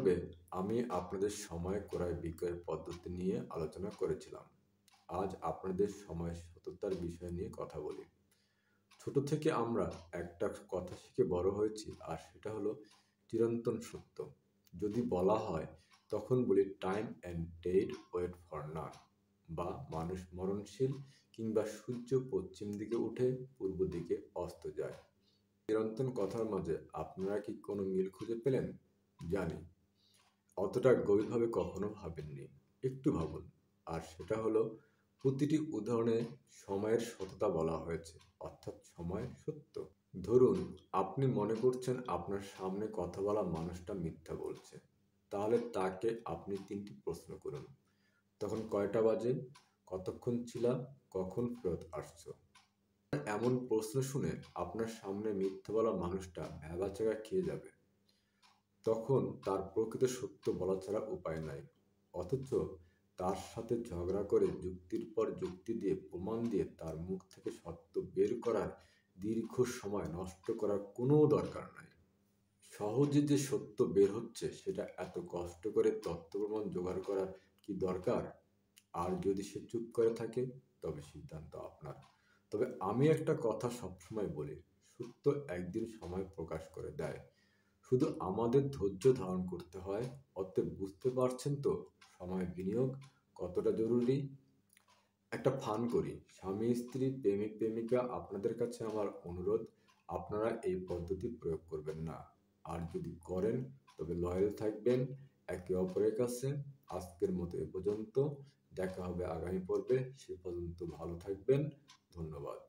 তবে আমি আপনাদের সময় ক্রয় বিক্রয় পদ্ধতি নিয়ে আলোচনা করেছিলাম। আজ আপনাদের সময় সততার বিষয় নিয়ে কথা বলি। ছোট থেকে আমরা একটা কথা শিখে বড় হয়েছি, আর সেটা হলো চিরন্তন সত্য। যদি বলা হয় তখন বলি time and date wait for none, বা মানুষ মরণশীল, কিংবা সূর্য পশ্চিম দিকে উঠে পূর্ব দিকে অস্ত যায়। চিরন্তন কথার মাঝে আপনারা কি কোনো মিল খুঁজে পেলেন? জানি অতটা গভীরভাবে কখনো ভাবেননি। একটু ভাবুন। আর সেটা হলো, প্রতিটি উদাহরণে সময়ের সততা বলা হয়েছে, অর্থাৎ সময় সত্য। ধরুন আপনি মনে করছেন আপনার সামনে কথা বলা মানুষটা মিথ্যা বলছে, তাহলে তাকে আপনি 3টি প্রশ্ন করুন। তখন কয়টা বাজে? কতক্ষণ ছিলা? কখন ফেরত আসছো? এমন প্রশ্ন শুনে আপনার সামনে মিথ্যা বলা মানুষটা ভ্যাবাচ্যাকা খেয়ে যাবে। তখন তার প্রকৃত সত্য বলা ছাড়া উপায় নাই। অথচ তার সাথে ঝগড়া করে যুক্তির পর যুক্তি দিয়ে প্রমাণ দিয়ে তার মুখ থেকে সত্য বের করার দীর্ঘ সময় নষ্ট করার কোনো দরকার নাই। সহজে যে সত্য বের হচ্ছে সেটা এত কষ্ট করে তথ্য প্রমাণ জোগাড় করার কি দরকার? আর যদি সে চুপ করে থাকে, তবে সিদ্ধান্ত আপনার। তবে আমি একটা কথা সবসময় বলি, সত্য একদিন সময় প্রকাশ করে দেয়, শুধু আমাদের ধৈর্য ধারণ করতে হয়। অতএব বুঝতে পারছেন তো সময় বিনিয়োগ কতটা জরুরি। একটা ফান করি, স্বামী স্ত্রী প্রেমিক প্রেমিকা, আপনাদের কাছে আমার অনুরোধ, আপনারা এই পদ্ধতি প্রয়োগ করবেন না। আর যদি করেন তবে লয়াল থাকবেন একে অপরের কাছে। আজকের মতো এ পর্যন্ত। দেখা হবে আগামী পর্বে। সে পর্যন্ত ভালো থাকবেন। ধন্যবাদ।